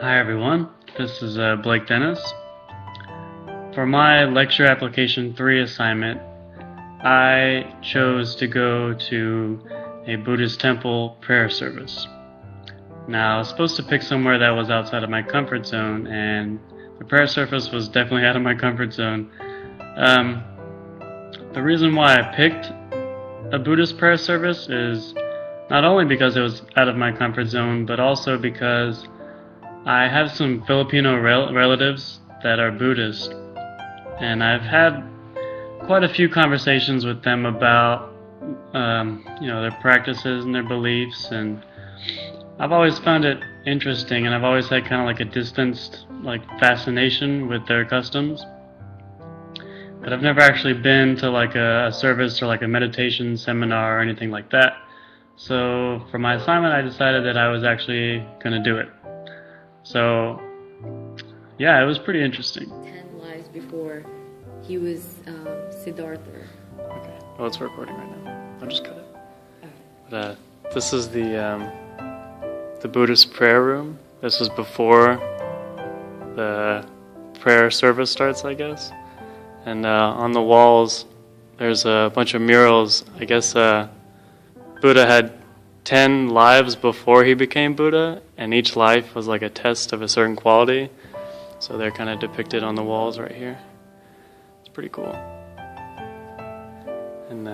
Hi everyone, this is Blake Dennis. For my lecture application 3 assignment, I chose to go to a Buddhist temple prayer service. Now, I was supposed to pick somewhere that was outside of my comfort zone, and the prayer service was definitely out of my comfort zone. The reason why I picked a Buddhist prayer service is not only because it was out of my comfort zone, but also because I have some Filipino relatives that are Buddhist, and I've had quite a few conversations with them about, their practices and their beliefs, and I've always found it interesting, and I've always had kind of like a distanced, fascination with their customs. But I've never actually been to like a service or like a meditation seminar or anything like that. So for my assignment, I decided that I was actually gonna do it. So yeah, it was pretty interesting. 10 lives before he was Siddhartha. Okay. Well, it's recording right now. I'll just cut it. But this is the Buddhist prayer room. This is before the prayer service starts, I guess. And on the walls, there's a bunch of murals. I guess Buddha had 10 lives before he became Buddha, and each life was like a test of a certain quality. So they're kind of depicted on the walls right here. It's pretty cool. And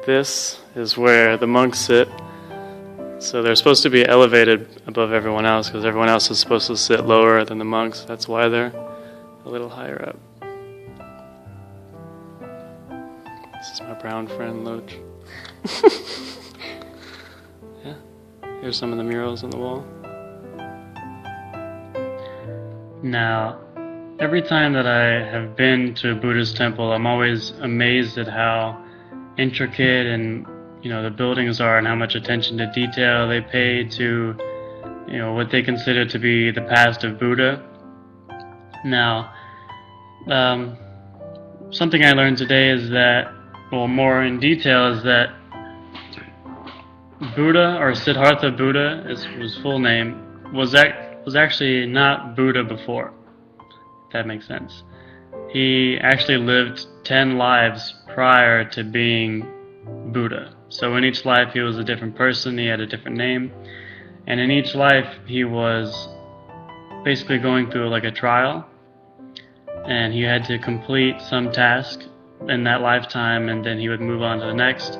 this is where the monks sit. So they're supposed to be elevated above everyone else because everyone else is supposed to sit lower than the monks. That's why they're a little higher up. This is my brown friend, Loach. Yeah, here's some of the murals on the wall. Now, every time that I have been to a Buddhist temple, I'm always amazed at how intricate and the buildings are, and how much attention to detail they pay to what they consider to be the past of Buddha. Now, something I learned today is that, well, more in detail, is that Buddha, or Siddhartha Buddha, is his full name, was actually not Buddha before, if that makes sense. He actually lived 10 lives prior to being Buddha. So in each life he was a different person, he had a different name, and in each life he was basically going through like a trial, and he had to complete some task in that lifetime, and then he would move on to the next.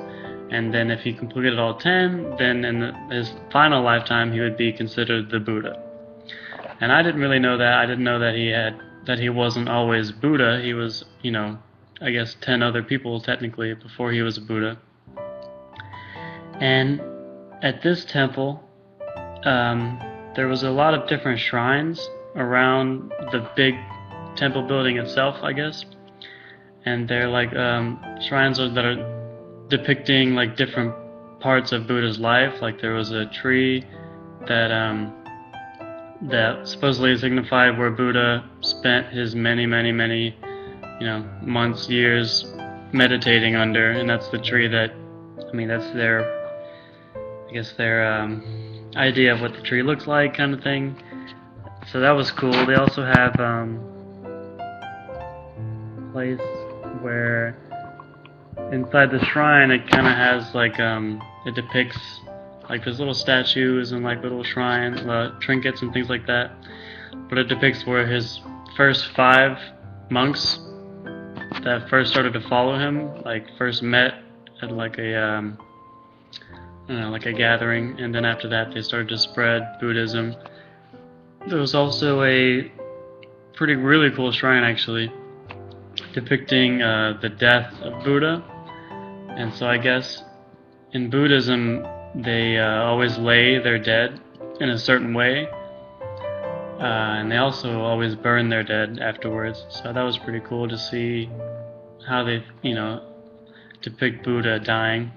And then if he completed all 10, then in his final lifetime he would be considered the Buddha. And I didn't really know that. I didn't know that he wasn't always Buddha. He was, I guess 10 other people technically before he was a Buddha. And at this temple, there was a lot of different shrines around the big temple building itself, I guess. And they're like shrines that are depicting like different parts of Buddha's life. Like there was a tree that supposedly signified where Buddha spent his many months, years meditating under, and that's the tree that, that's their idea of what the tree looks like, kind of thing. So that was cool. They also have a place where inside the shrine it kind of has like it depicts like there's little statues and like little shrine trinkets and things like that, but it depicts where his first 5 monks that first started to follow him first met at like a like a gathering, and then after that they started to spread Buddhism. There was also a really cool shrine actually depicting the death of Buddha. And so I guess in Buddhism they always lay their dead in a certain way, and they also always burn their dead afterwards. So that was pretty cool to see how they depict Buddha dying.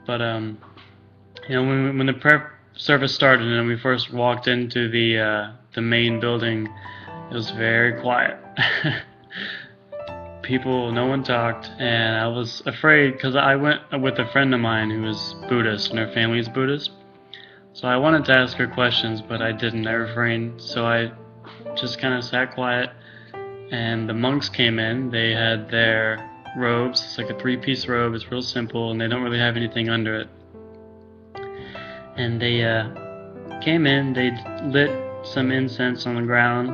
But when the prayer service started and we first walked into the main building, it was very quiet. No one talked, and I was afraid because I went with a friend of mine who is Buddhist and her family is Buddhist. So I wanted to ask her questions, but I didn't. I refrained. So I just kind of sat quiet, and the monks came in. They had their robes. It's like a three-piece robe. It's real simple, and they don't really have anything under it. And they came in. They lit some incense on the ground,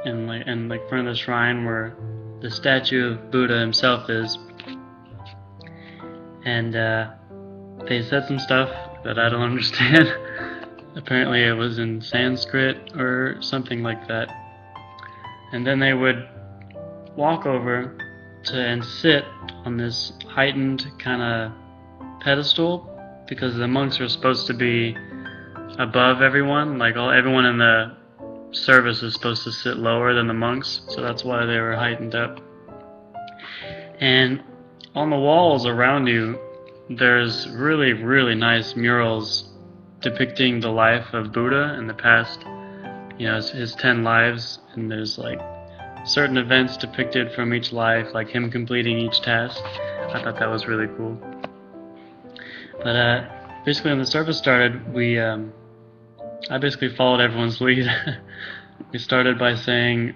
and like front of the shrine where the statue of Buddha himself is. And they said some stuff that I don't understand. Apparently it was in Sanskrit or something like that. And then they would walk over and sit on this heightened kind of pedestal, because the monks are supposed to be above everyone. Like everyone in the service is supposed to sit lower than the monks, so that's why they were heightened up. And on the walls around you, there's really, really nice murals depicting the life of Buddha in the past, his 10 lives, and there's like certain events depicted from each life, like him completing each task. I thought that was really cool. But basically when the service started, I basically followed everyone's lead. We started by saying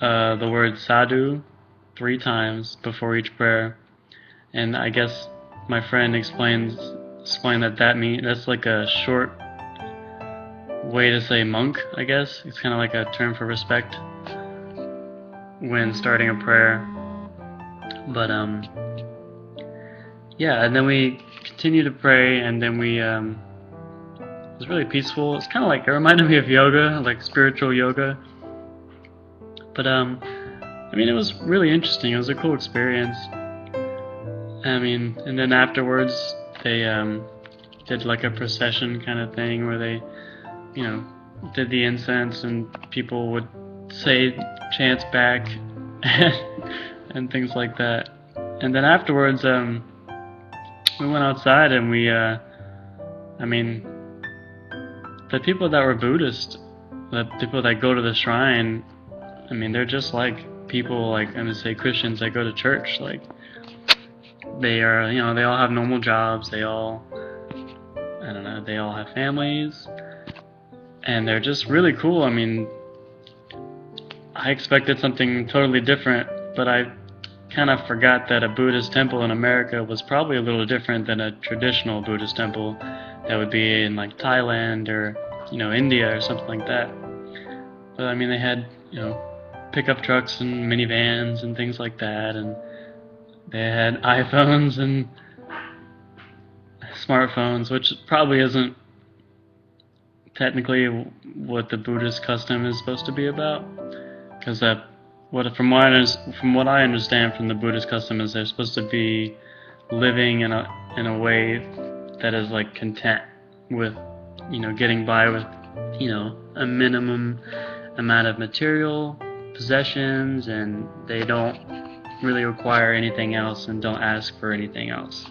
the word sadhu 3 times before each prayer, and I guess my friend explained that's like a short way to say monk, I guess. It's kind of like a term for respect when starting a prayer. But yeah, and then we continued to pray, and then it was really peaceful. It's kind of like, it reminded me of yoga, like spiritual yoga. But it was really interesting. It was a cool experience. And then afterwards they did like a procession kind of thing where they, did the incense, and people would say chants back and things like that. And then afterwards, we went outside, and the people that were Buddhist, the people that go to the shrine, they're just like people, like, I'm gonna say Christians that go to church. Like, they are, they all have normal jobs, they all have families, and they're just really cool. I expected something totally different, but I kind of forgot that a Buddhist temple in America was probably a little different than a traditional Buddhist temple that would be in like Thailand or, India or something like that. But they had, pickup trucks and minivans and things like that, and they had iPhones and smartphones, which probably isn't technically what the Buddhist custom is supposed to be about, because from what I understand from the Buddhist custom is they're supposed to be living in a way that is like content with, getting by with, a minimum amount of material possessions, and they don't really require anything else and don't ask for anything else.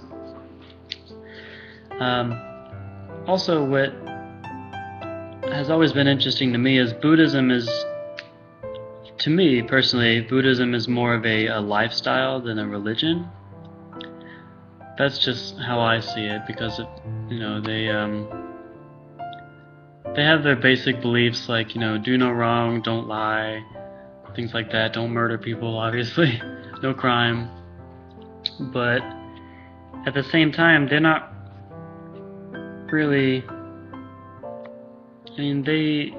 Also, what has always been interesting to me is to me personally, Buddhism is more of a lifestyle than a religion. That's just how I see it, because they have their basic beliefs, like, do no wrong, don't lie, things like that, don't murder people, obviously, no crime. But at the same time, they're not really, they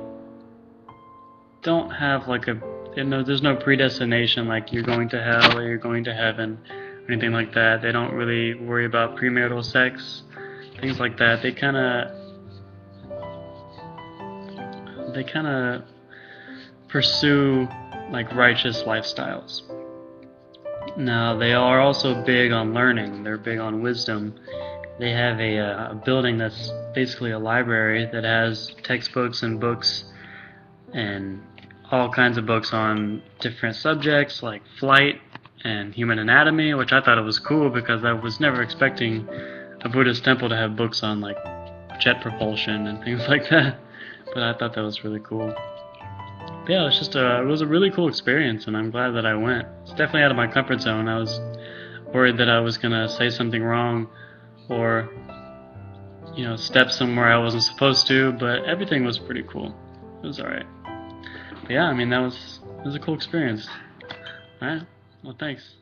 don't have like there's no predestination, like you're going to hell or you're going to heaven or anything like that. They don't really worry about premarital sex, things like that. They kind of pursue like righteous lifestyles. Now, they are also big on learning. They're big on wisdom. They have a building that's basically a library that has textbooks and books and all kinds of books on different subjects like flight and human anatomy, which I thought it was cool because I was never expecting a Buddhist temple to have books on like jet propulsion and things like that. But I thought that was really cool. But yeah, it was a really cool experience, and I'm glad that I went. It's definitely out of my comfort zone. I was worried that I was gonna say something wrong, or step somewhere I wasn't supposed to, but everything was pretty cool. It was alright. But yeah, I mean, it was a cool experience. Alright, well, thanks.